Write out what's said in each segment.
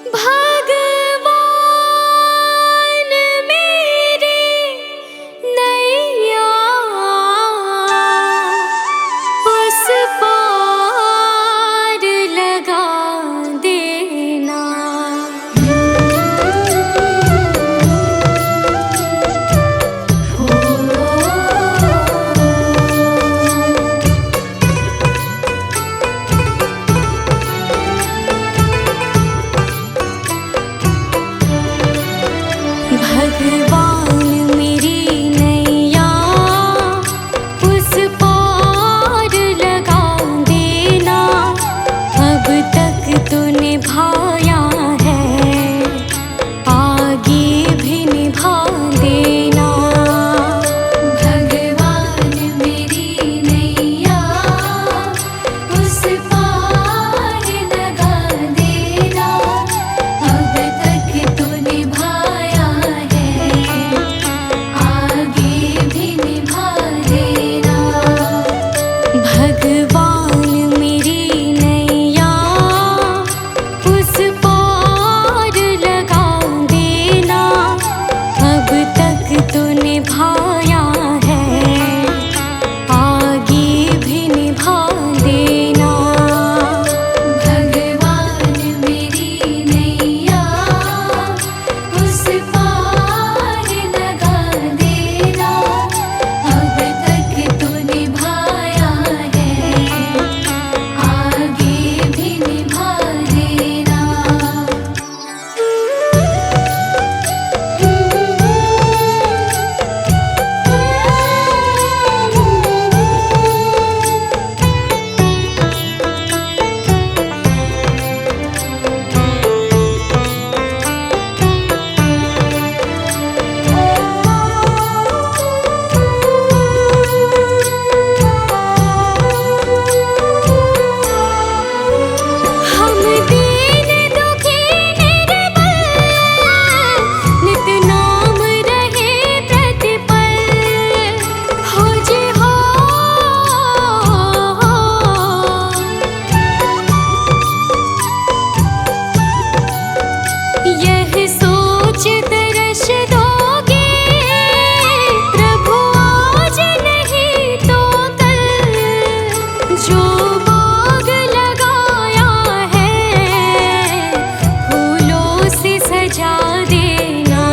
भगवान मेरी नैया उस पार लगा देना। भगवान मेरी नैया उस पार लगा देना। अब तक तो निभाया है, आगे भी निभा देना। भगवान मेरी नैया उस पार लगा देना। अब तक तो निभाया है, आगे भी निभा देना। भगवान मेरी नैया उस पार लगा देना। अब तक तो निभाया है, आगे भी निभा देना। भगवान मेरी नैया उस पार लगा देना। अब तक तो निभाया है, आगे भी निभा देना। हम दीन दुखी निर्बल, नित नाम रहे प्रतिपल। हो जी हो, यह सोच तरस दोगे प्रभु आज नहीं तो कल। जो बाग लगाया है फूलों से सजा देना।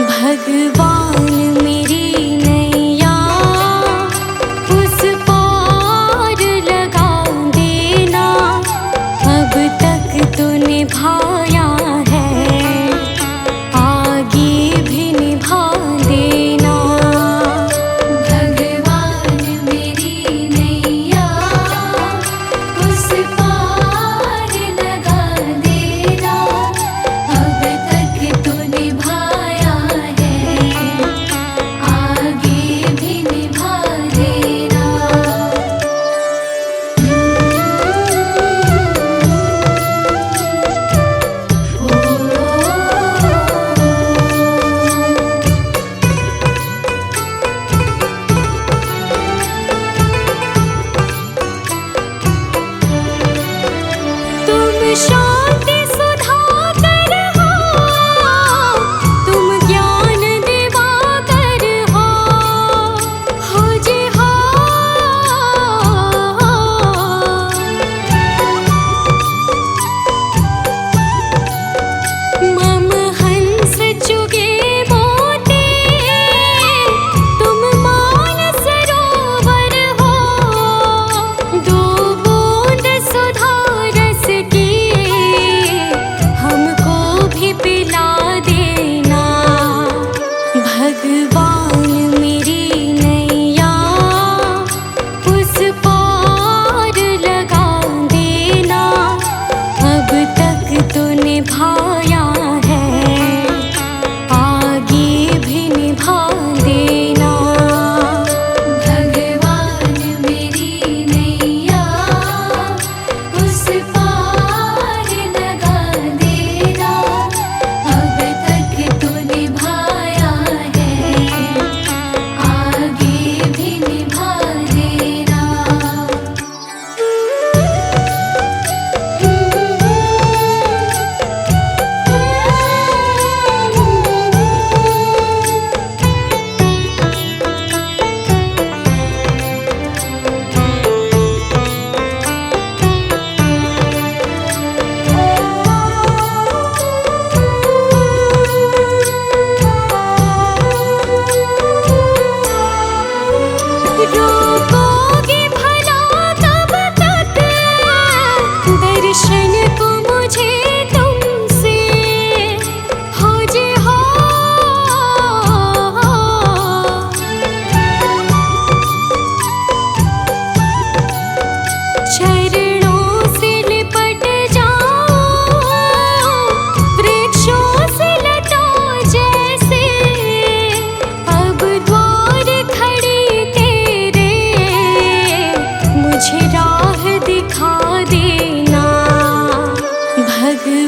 भगवान मेरी नैया उस पार लगा देना। अब तक तो निभाया है, आगे भी निभा देना। भगवान मेरी नैया उस पार लगा देना। अब तक तो निभाया है, आगे भी निभा देना।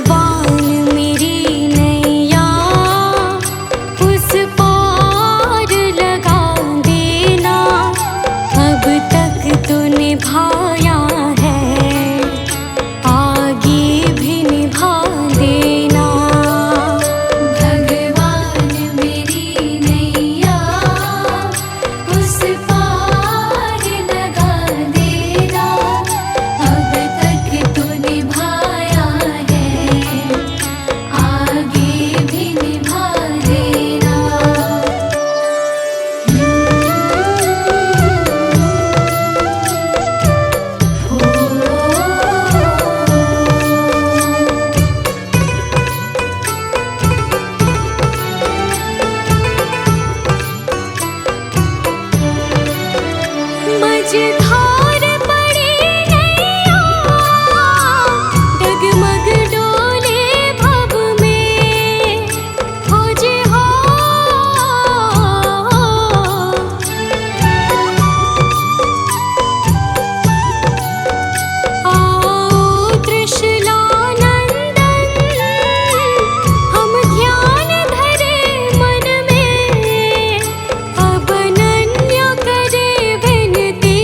भगवान मेरी नैया उस पार लगा देना। अब तक तो निभाया है, आगे भी निभा देना। भगवान मेरी नैया उस पार लगा देना। अब तक तो निभाया है, आगे भी निभा देना। मझधार पड़ी नैया, डगमग डोले भव में। खोजे हो आओ त्रिशूलानंदन, हम ध्यान धरे मन में। अब अनन्य करे विनती,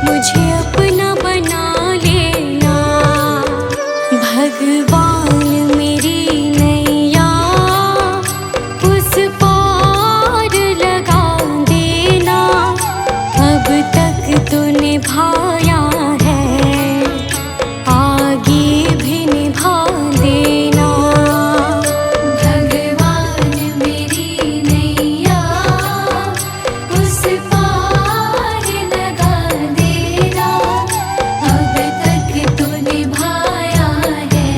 मुझे अपना बना लेना। भगवान मेरी नैया उस पार लगा देना। अब तक तो निभाया है, आगे भी निभा देना। भगवान मेरी नैया उस पार लगा देना। अब तक तो निभाया है,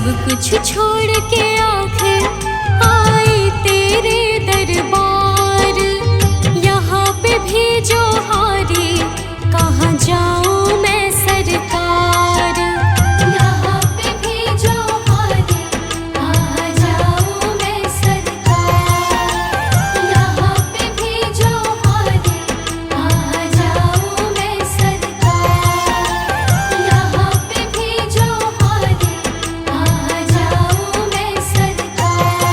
सब कुछ छोड़ के आखिर आई तेरे दरबार। यहाँ पे भी जो हारी कहाँ जाऊँ मैं सरकार। यहाँ पे भी जो हारी कहाँ जाऊँ मैं सरकार। यहाँ पे भी जो हारी कहाँ जाऊँ मैं सरकार। यहाँ पे भी जो हारी कहाँ जाऊँ मैं सरकार।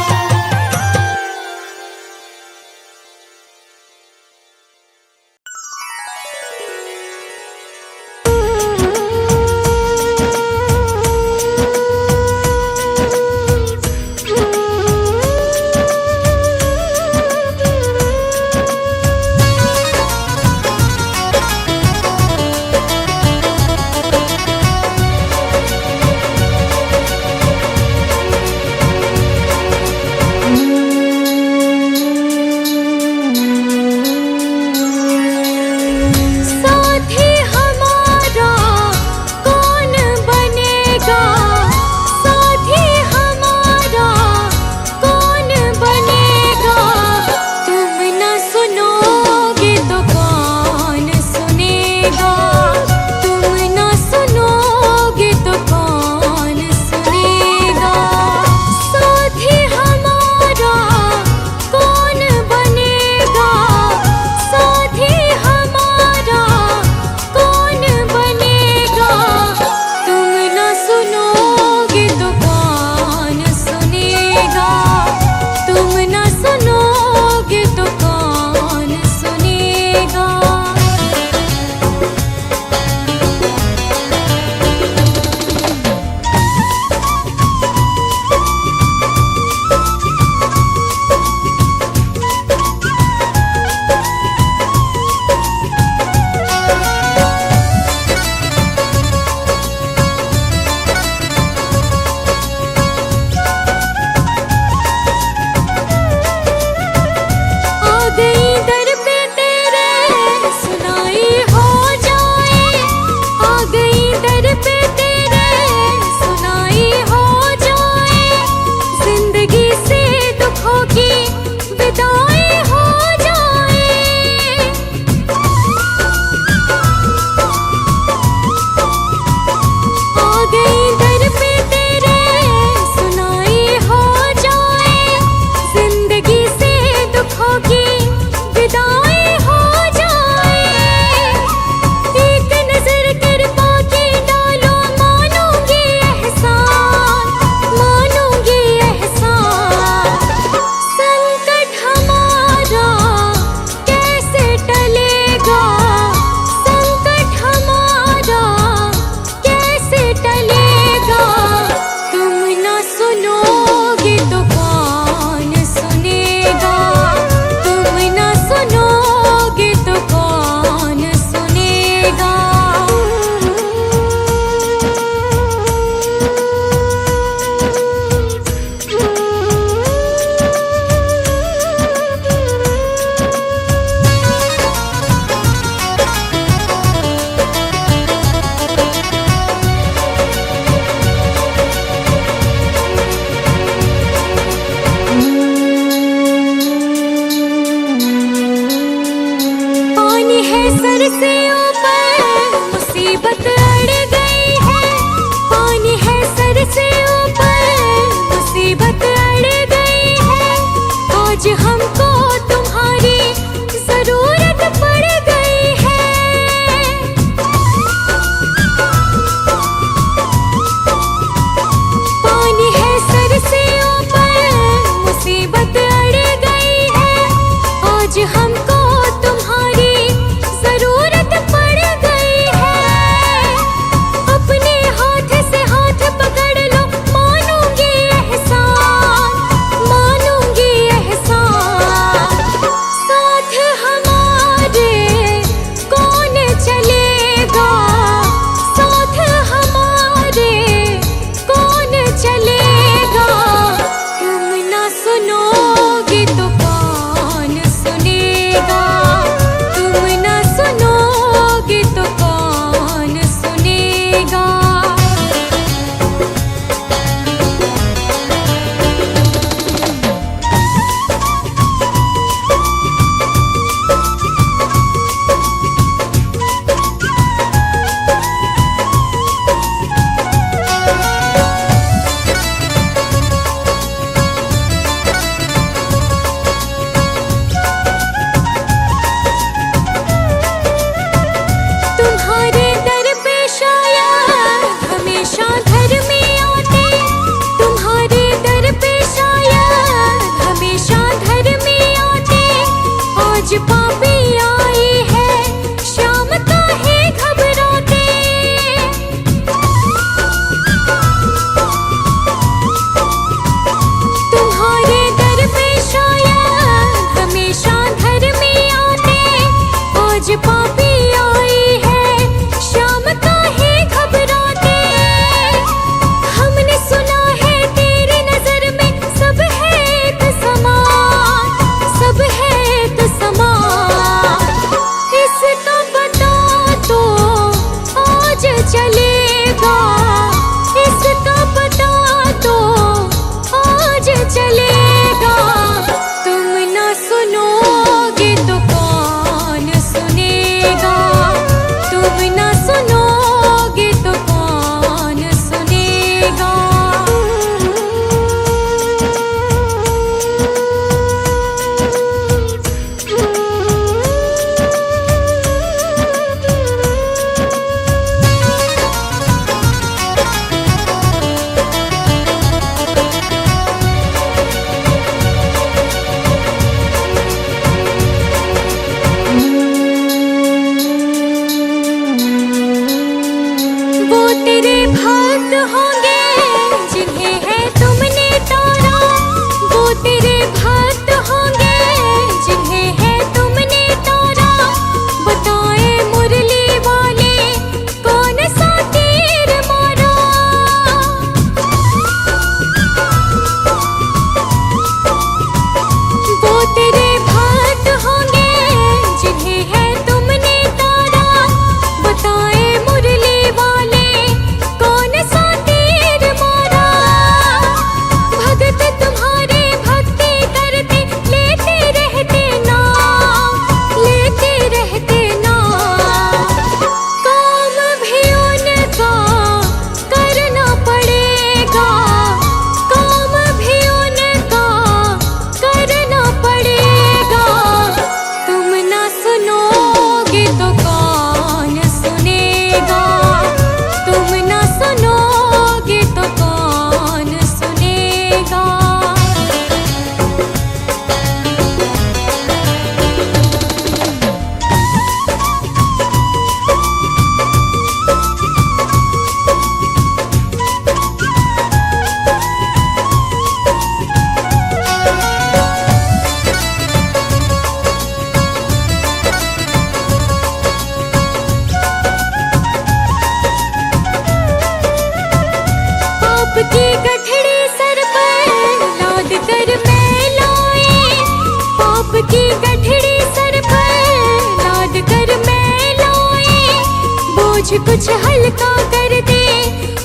बोझ कुछ हल्का कर दे,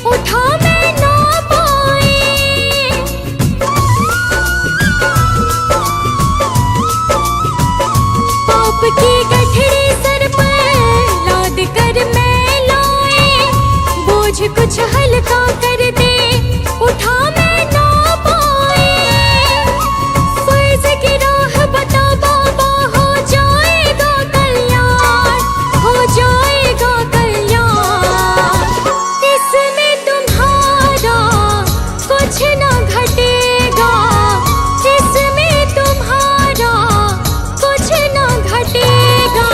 उठा मैं ना पाए। पाप की गठरी सर पर लाद कर मैं लाए, बोझ कुछ हल्का कर दे, उठा मैं ना पाए। फर्ज की राह बता बाबा, हो जाएगा कल्याण, हो जाएगा कल्याण। इसमें तुम्हारा कुछ ना घटेगा, इसमें तुम्हारा कुछ ना घटेगा।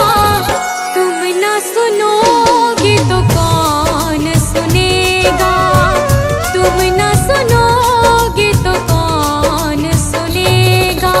तुम ना सुनोगे तो कौन सुनेगा, तुम ना सुनोगे तो कौन सुनेगा।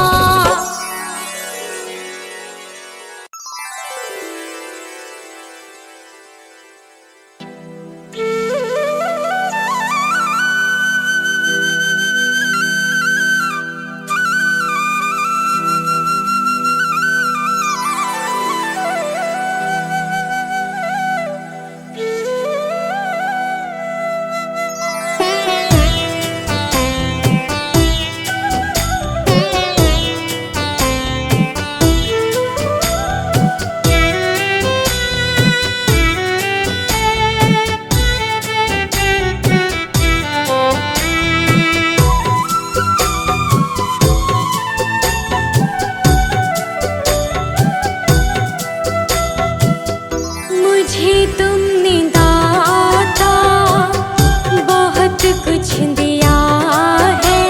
मुझे तुमने दाता बहुत कुछ दिया है,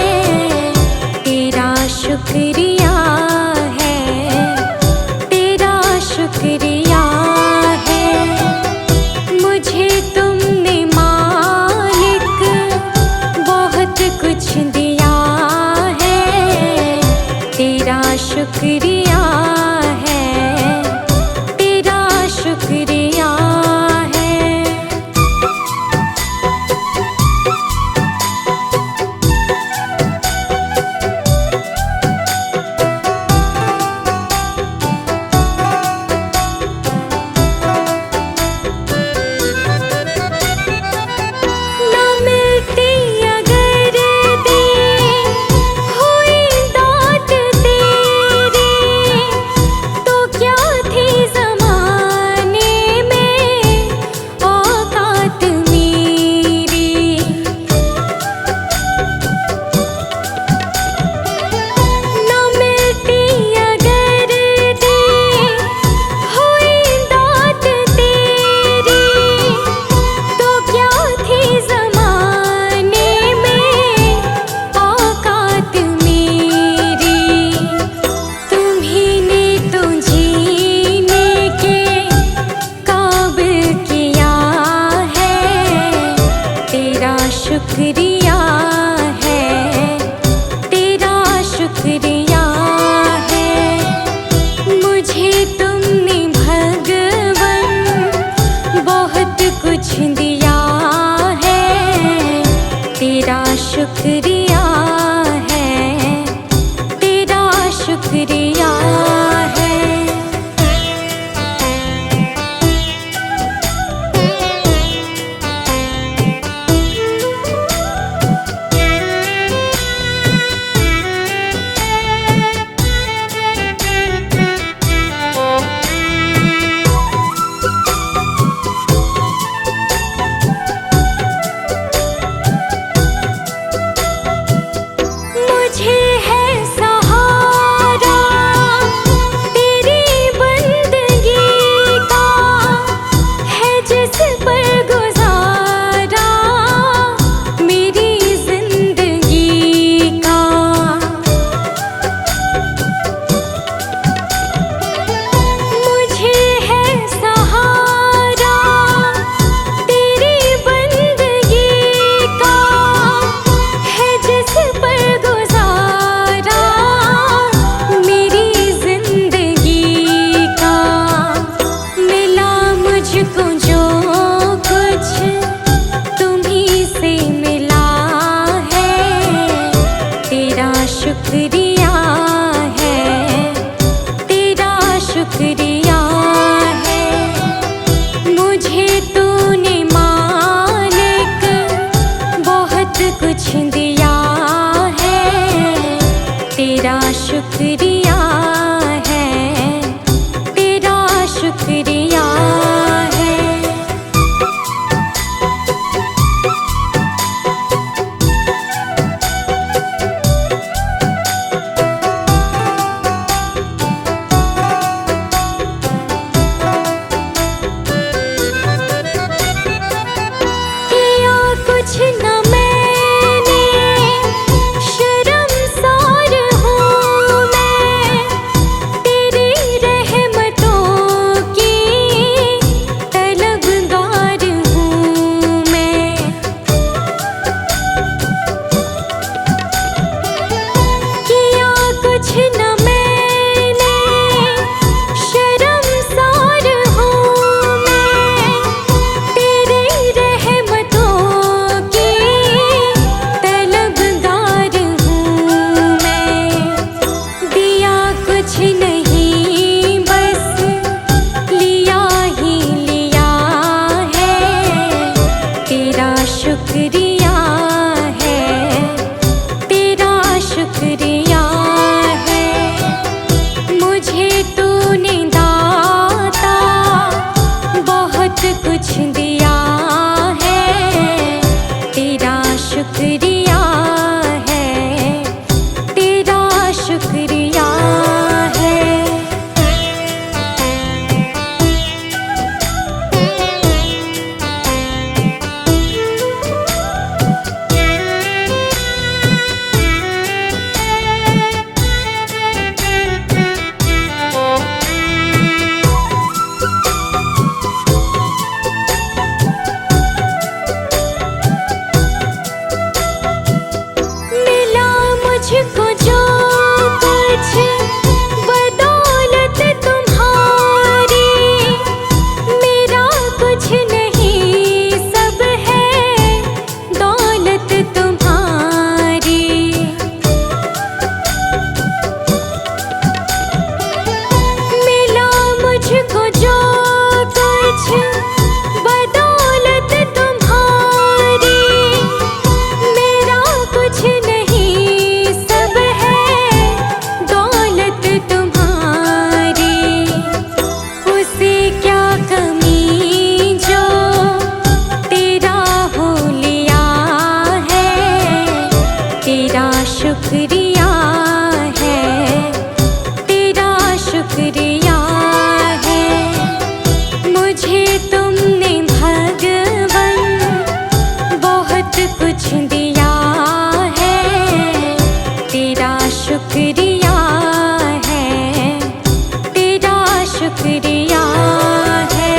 तेरा शुक्रिया है, तेरा शुक्रिया है। मुझे तुमने मालिक बहुत कुछ दिया है, तेरा शुक्रिया है, तेरा शुक्रिया है। ना मिलती अगर दी हुई दात तेरी, तो क्या थी ज़माने में औकात मेरी। ना मिलती अगर दी हुई दात तेरी, तो क्या थी ज़माने में औकात मेरी। तुम्ही ने तो जीने के काबिल किया है, तेरा शुक्रिया है, तेरा शुक्रिया है। मुझे तुमने भगवन बहुत कुछ दिया है, तेरा शुक्रिया है, तेरा शुक्रिया है। मुझे है सहारा शुक्रिया है, तेरा शुक्रिया है। किया कुछ न मैंने, शर्मसार हूँ मैं, तेरी रहमतों की तलबगार हूँ मैं। किया कुछ न मैंने, शर्मसार हूँ मैं, तेरी रहमतों की तलबगार हूँ मैं। दिया कुछ नहीं बस लिया ही लिया है, तेरा शुक्रिया है, तेरा शुक्रिया है। मुझे तूने दाता बहुत कुछ दिया है, तेरा शुक्रिया है, तेरा शुक्रिया है। मिला मुझको जो कुछ बदौलत तुम्हारी, मेरा कुछ नहीं सब है दौलत तुम्हारी। मिला मुझको जो कुछ बदौलत तुम्हारी, मेरा कुछ नहीं सब है दौलत तुम्हारी। उसे क्या कमी जो तेरा हो लिया है, तेरा शुक्रिया है, तेरा शुक्रिया है। मुझे तुमने भगवन बहुत कुछ दिया है, तेरा शुक्रिया है, तेरा शुक्रिया है।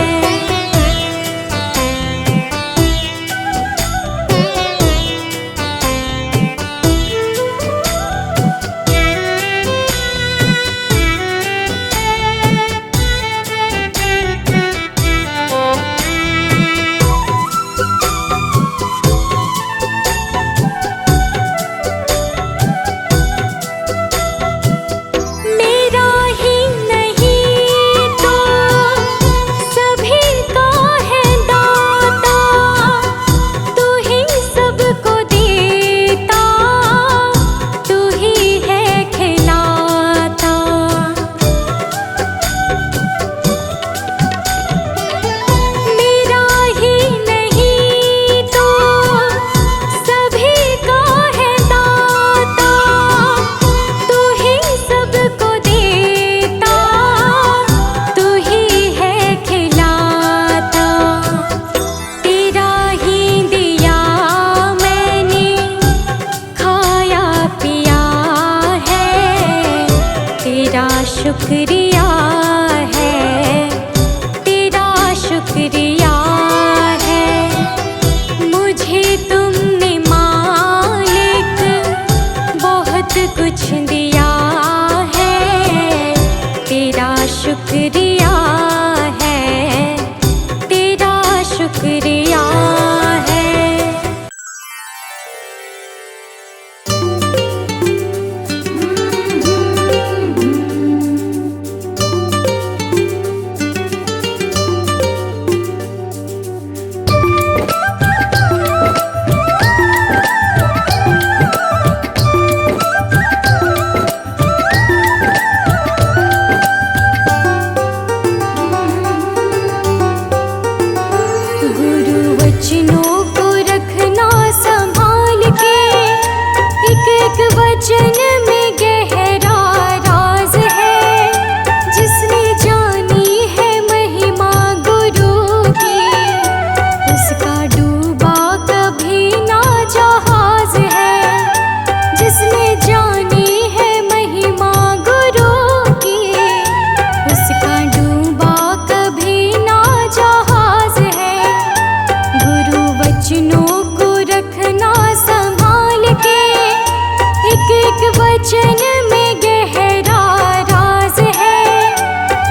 वचन में गहरा राज है।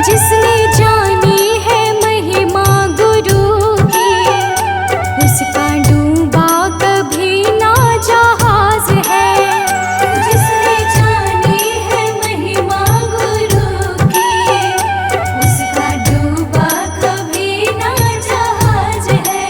जिसने जानी है महिमा गुरु की, उसका डूबा कभी ना जहाज है। जिसने जानी है महिमा गुरु की, उसका डूबा कभी ना जहाज है।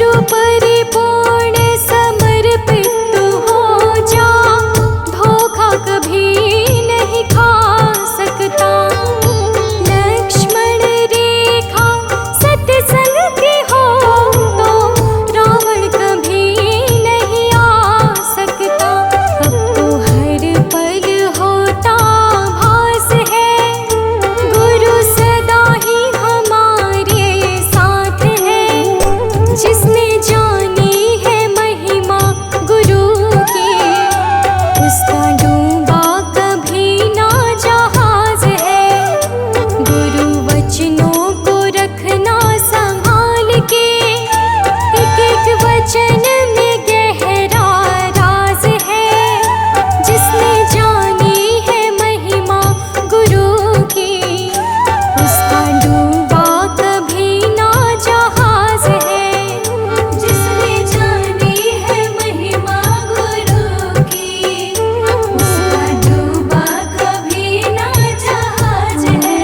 गुरु परिपूर्ण समर्पित तू हो जा, धोखा कभी नहीं खा सकता। लक्ष्मण रेखा सत्संग की हो तो रावण कभी नहीं आ सकता। अब तो हर पल होता भास है, गुरु सदा ही हमारे साथ है। जिसने जानी है महिमा गुरु की, उसका डूबा कभी ना जहाज है। गुरु वचनों को रखना संभाल के, एक एक वचन में गहरा राज है। जिसने जानी है महिमा गुरु की, उसका डूबा कभी ना जहाज है। जिसने जानी है महिमा गुरु की, उसका डूबा कभी ना जहाज है।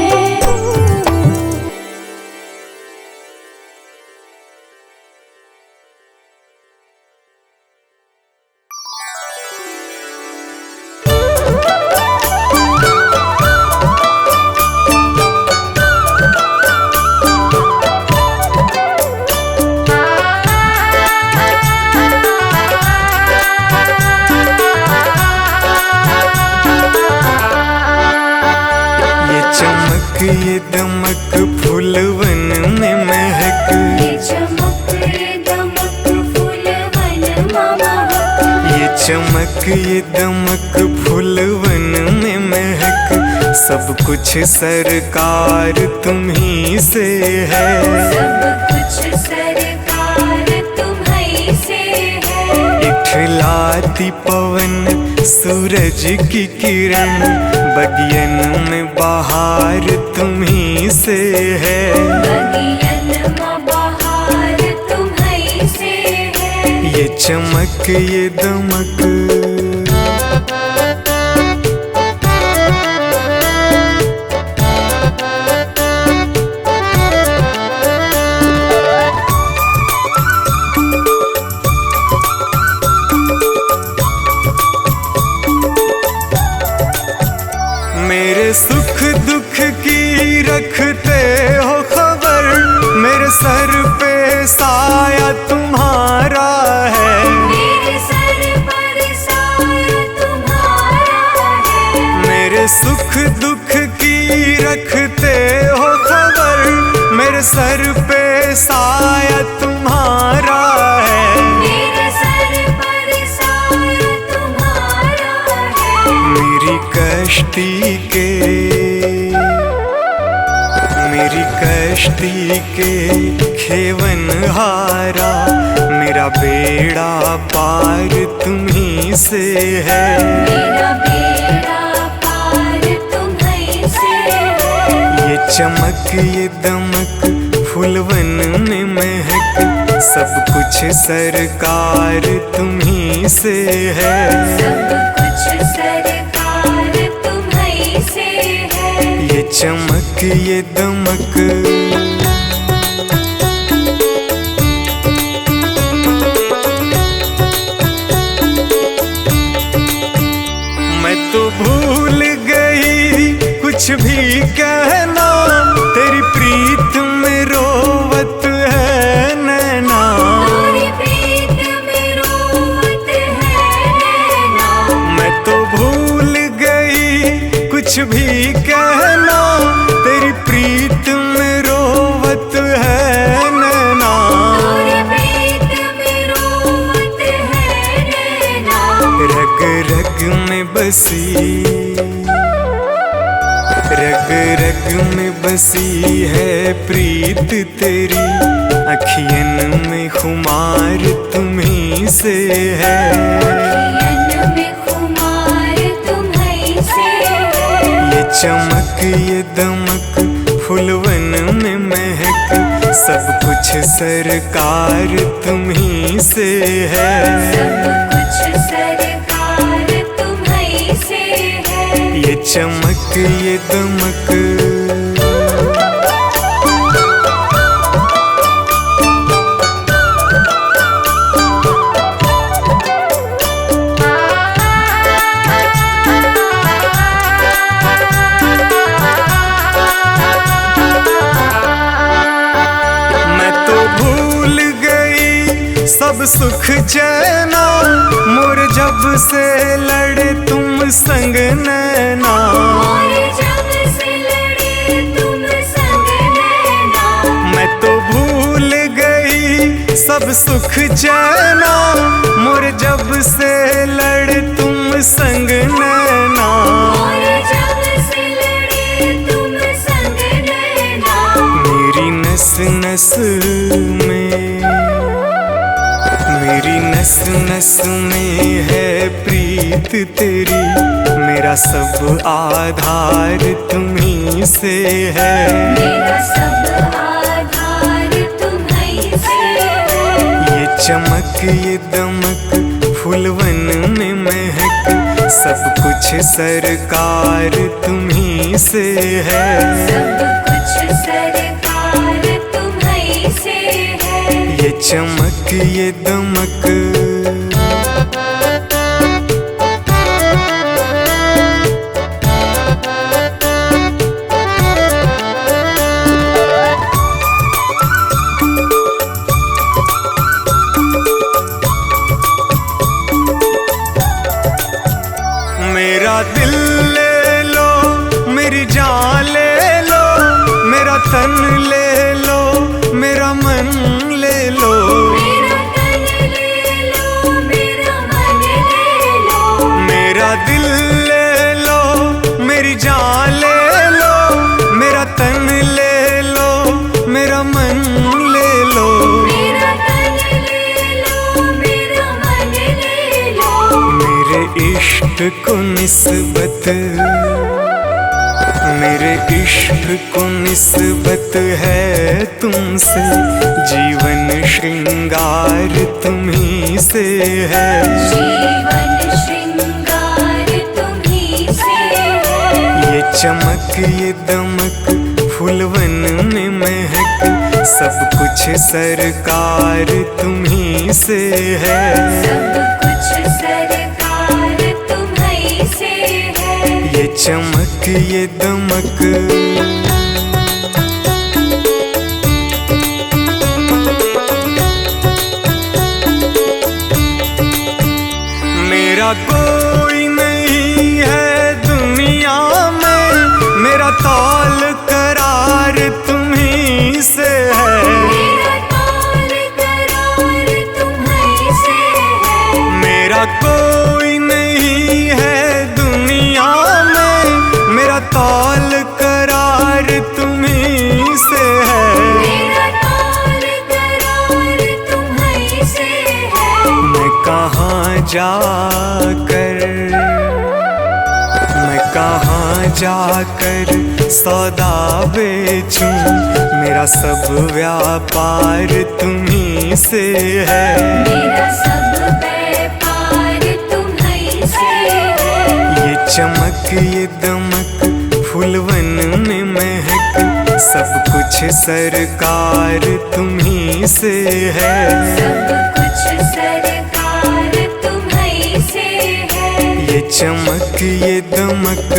ये चमक ये दमक फूलवन में महक, ये चमक ये दमक फूलवन महक। ये चमक ये दमक फूलवन में महक। सब कुछ सरकार तुम्ही से है, सब कुछ सरकार तुम्हीं से है। इठलाती पवन सूरज की किरण, बगियन में बहार तुम्ही से है। बगियन में बहार तुम्हीं से है। ये चमक ये दमक, मेरे सुख दुख की रखते हो खबर। मेरे सर पे साया तुम्हारा है, मेरे सर पर साया तुम्हारा है। मेरे सुख दुख की रखते हो खबर। मेरे सर पे साया तुम्हारा है, मेरे सर पर साया तुम्हारा है। मेरी कश्ती के, मेरी कश्ती के खेवन हारा। मेरा बेड़ा पार तुम्ही से है, मेरा बेड़ा पार तुम्हीं से है। ये चमक ये दमक फूलवन में महक। सब कुछ सरकार तुम्ही से है, सब कुछ सरकार तुम्हीं से है। ये चमक ये दमक। मैं तो भूल गई कुछ भी कहना, तेरी प्रीत में रोवत है नैना। तेरी प्रीत में रोवत है नैना। मैं तो भूल गई कुछ भी कहना, तेरी प्रीत में रोवत है नैना। तेरी प्रीत में रोवत है नैना। रग रग में बसी, रग रग में बसी है प्रीत तेरी। अखियन में खुमार तुम्ही से है, अखियन में खुमार तुम्हीं से है। ये चमक ये दमक फूलवन में महक। सब कुछ सरकार तुम्ही से है, सब कुछ सरकार तुम्हीं से है। ये चमक ये दमक। सब सुख चैना मोर जब से लड़े तुम संग नैना। और जब से लड़े तुम संग नैना, मैं तो भूल गई सब सुख चैना मोर जब से लड़े तुम संग नैना। और जब से लड़े तुम संग नैना, मेरी नस नस में, मेरी नस नस में है प्रीत तेरी, मेरा सब आधार तुम्हीं से है। मेरा सब आधार तुम्हीं से है। ये चमक ये दमक फूलवन में महक, सब कुछ सरकार तुम्हीं से है। सब कुछ सरकार तुम्हीं से है। ये चमक ये दमक, मेरा दिल ले लो, मेरी जान ले लो, मेरा तन ले लो, मेरा मन ले लो। मेरा तन ले लो, मेरा मन ले लो। मेरा दिल ले लो, मेरी जान ले लो, मेरा तन ले लो, मेरा मन ले लो। मेरा तन ले लो, मेरा मन ले लो। मेरे इश्क को निस्बत, मेरे इश्क को निस्बत है तुमसे, जीवन श्रृंगार तुम्हीं से है। जीवन श्रृंगार तुम्हीं से है। ये चमक ये दमक फूलवन में महक, सब कुछ सरकार तुम्हीं से है। सब कुछ सरकार तुम्हीं से है। ये चमक ये दमक, मेरा कोई नहीं है दुनिया में, मेरा तौल करार तुम्हीं से है। मेरा तौल करार तुम्हीं से है। मेरा कोई नहीं है दुनिया में, मेरा तौल करार तुम्हीं से है। मेरा तौल करार तुम्हीं से है। मैं कहाँ जाकर, मैं कहाँ जाकर सौदा बेचूं, मेरा सब व्यापार तुम्हीं से है। मेरा सब व्यापार तुम्हीं से है। ये चमक ये दमक फूलवन में महक, सब कुछ सरकार तुम्हीं से है। सब कुछ सरकार तुम्हीं से है। ये चमक ये दमक,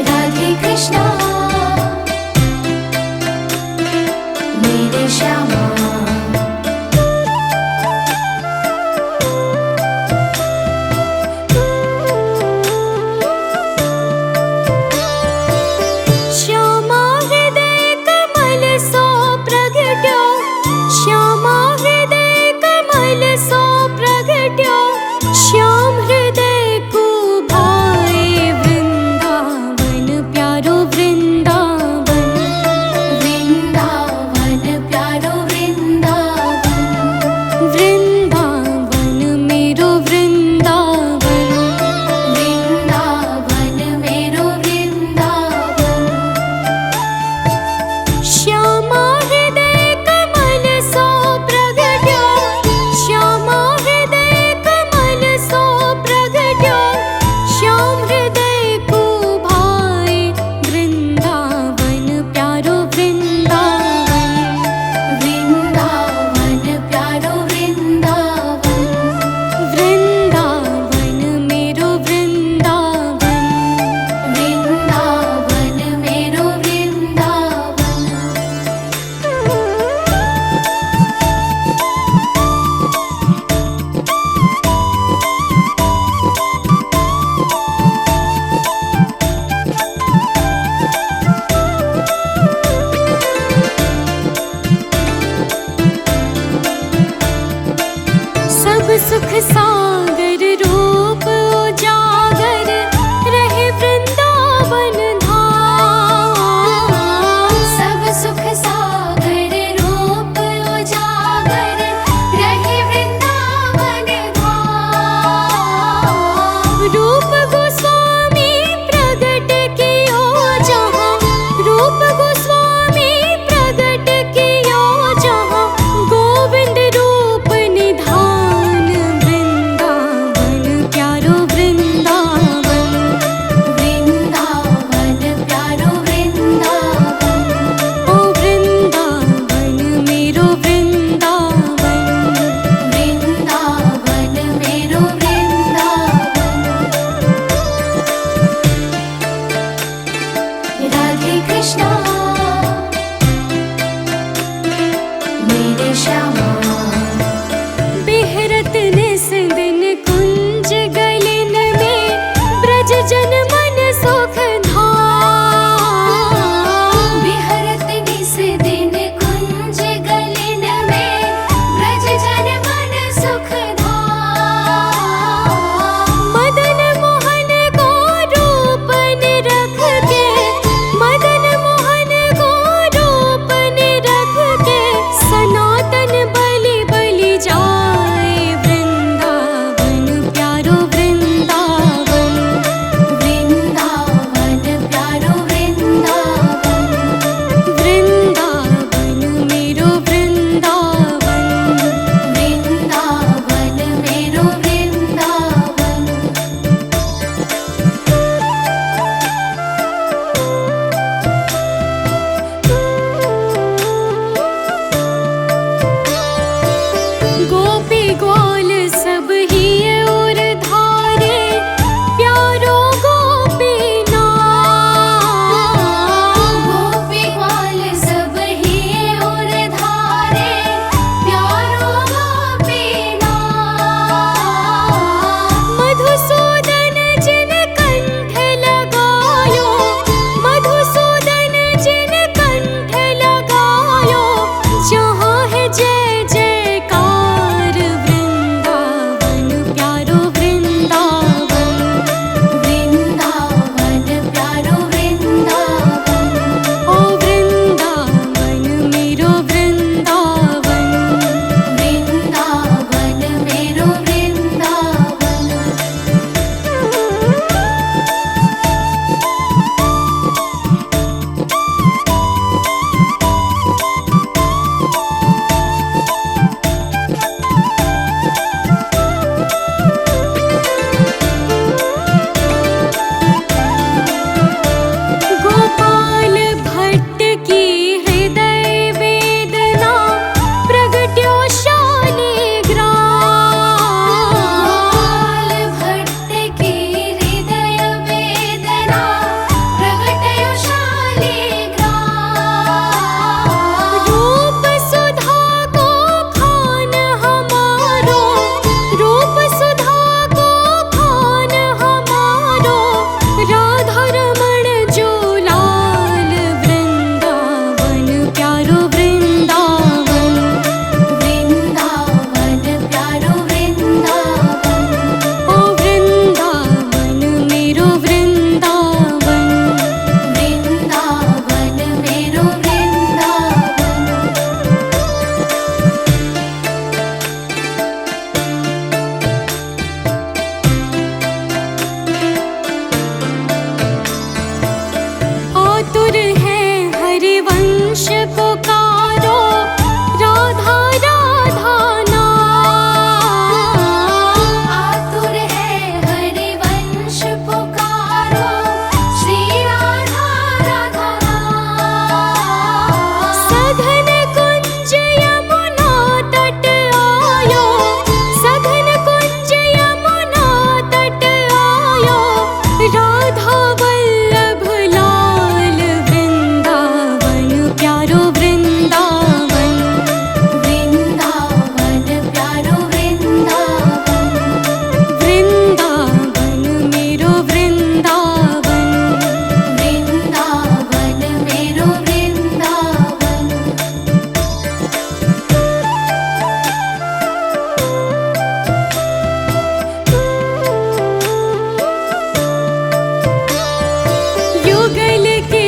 राधे कृष्णा मेरे श्यामा। श्यामा हृदय कमल सो प्रगट्यो, श्यामा हृदय कमल सो प्रगट्यो। श्याम हृदय को भाए वृंदावन प्यारो वृंदावन।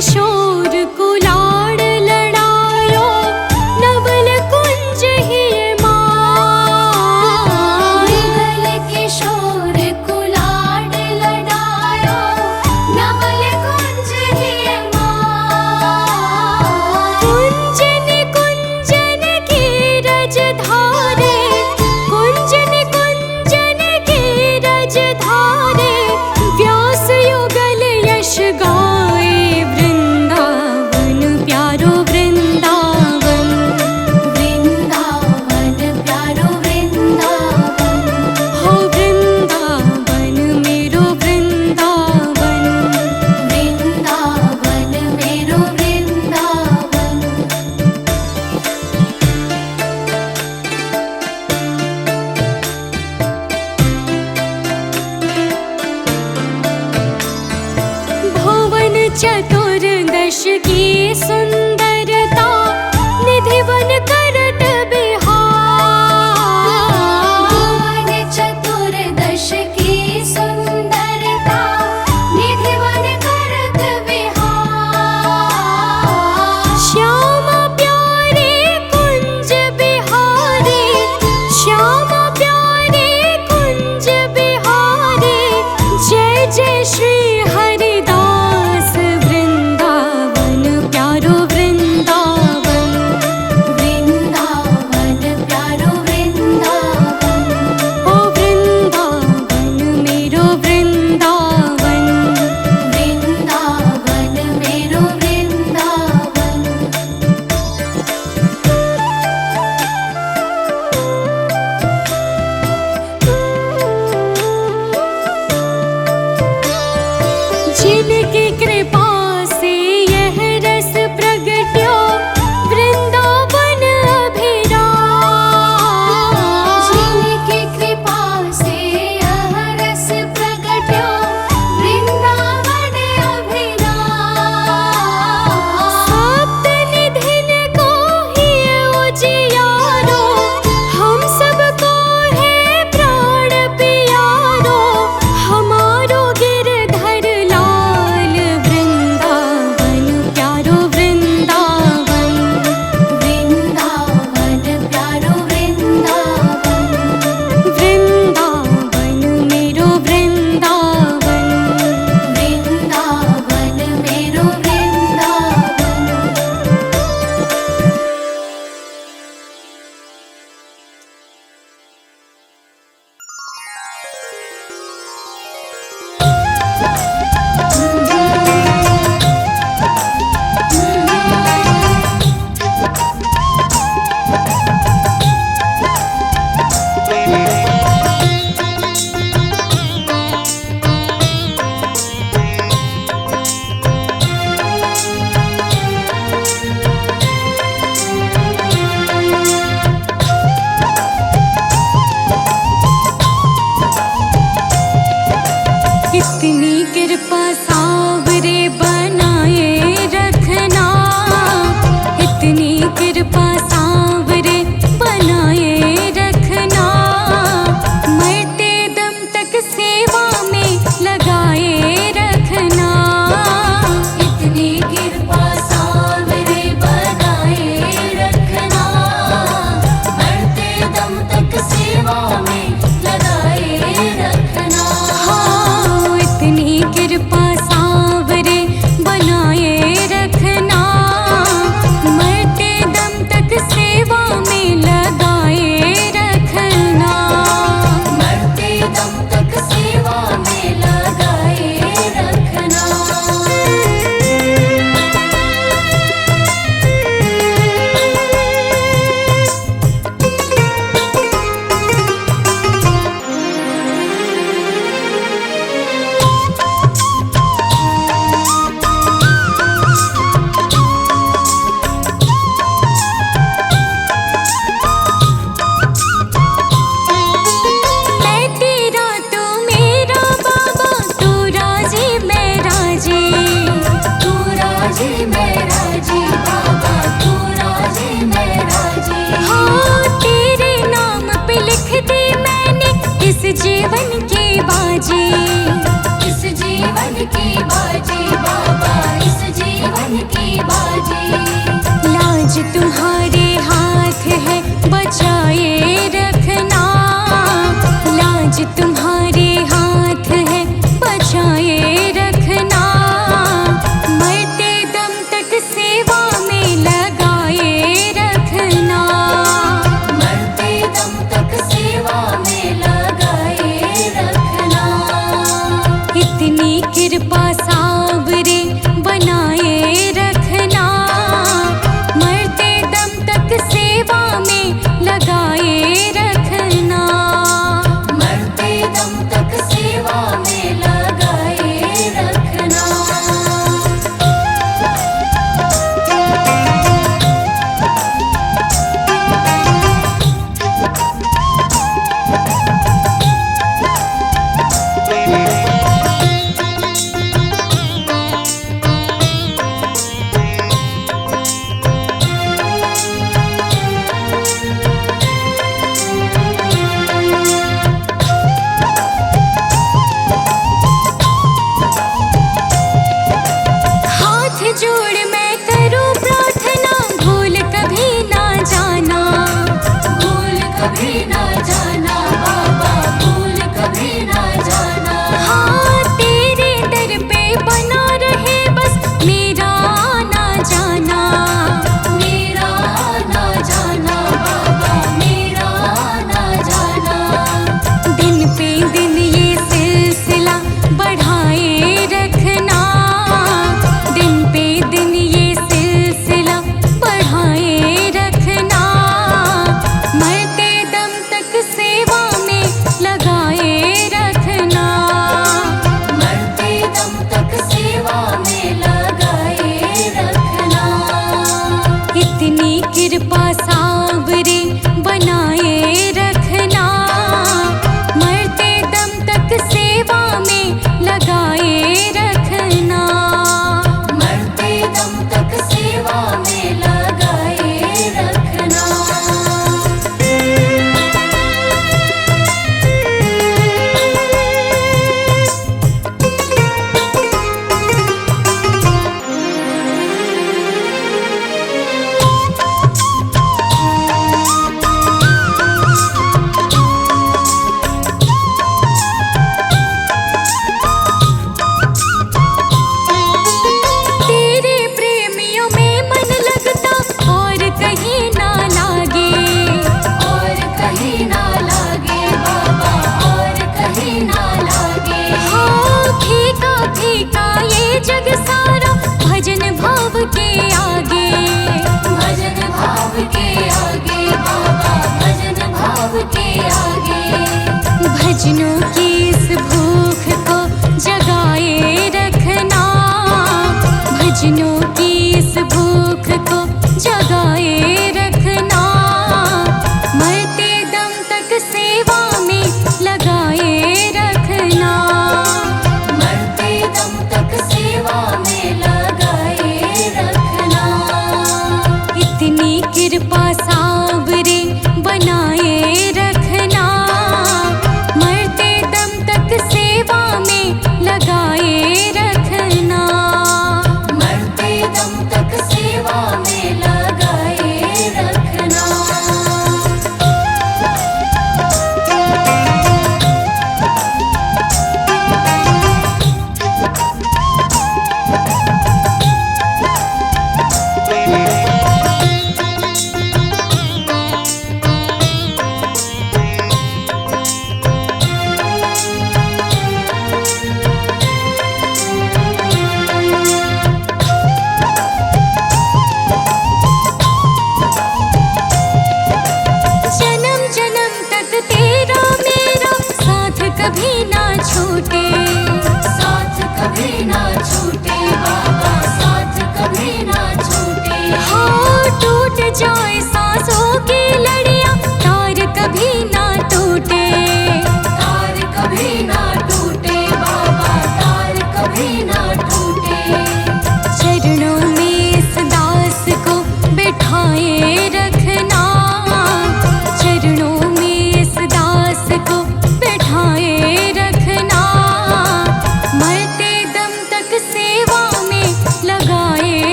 किशोर कुलाड़ लड़ायो, नवल कुंज ही माँ। युगल किशोर कुलाड़ लड़ायो, नवल कुंज ही माँ। कुंजन कुंजन की रज धारे, कुंजन कुंजन की रज धारे, व्यास युगल यश गाए वृंदावन प्यारो वृंदावन। वृंदावन प्यारो वृंदावन, हो वृंदावन मेरो वृंदावन। वृंदावन मेरो वृंदावन। भुवन चतुर्दश की सुंदरता, निधिवन करत बिहार। भुवन चतुर्दश की सुंदरता, निधिवन करत बिहार। श्यामा प्यारे कुंज बिहारी, श्यामा प्यारे कुंज बिहारी। जय जय श्री हरिदास वृंदावन प्यारो वृंदावन। वृंदावन प्यारो वृंदावन, ओ वृंदावन मेरो वृंदावन। वृंदावन मेरो वृंदावन। जिनकी कृपा से यह रस प्रगट्यो, वृंदावन अभिराम। जिनकी कृपा से यह रस प्रगट्यो, वृंदावन अभिराम। सप्त निधिन को ही उजियारो, हम सबको है प्राण पियारो। हमारो गिरधर लाल वृंदावन प्यारो वृंदावन। वृंदावन प्यारो वृंदावन। वृंदावन मेरो वृंदावन। वृंदावन मेरो वृंदावन। इतनी कृपा सावरे बनाए रखना, इतनी कृपा सावरे बनाए रखना। मरते दम तक सेवा में लगाए रखना। इतनी कृपा सावरे बनाए रखना, मरते दम तक सेवा में लगाए रखना। हाँ, इतनी कृपा सावरे बनाए रखना, मरते दम तक सेवा में लगाए रखना। मरते दम तक सेवा में लगाए रखना। मैं तेरा तू मेरा बाबा, तू राजी मैं राजी। तू राजी मैं राजी बाबा, तू राजी मैं राजी। हाँ, तेरे नाम पे लिख दी मैंने इस जीवन की बाजी। इस जीवन की बाजी बाबा, इस जीवन मन की बाजी। लाज तुम्हारे हाथ है बचाए रखना, लाज तुम्हारे हाथ है बचाए रखना, मरते दम तक सेवा में लगाए रखना, मरते दम तक सेवा में लगाए रखना। इतनी कृपा सावरे बनाए रखना, मरते दम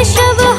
केशव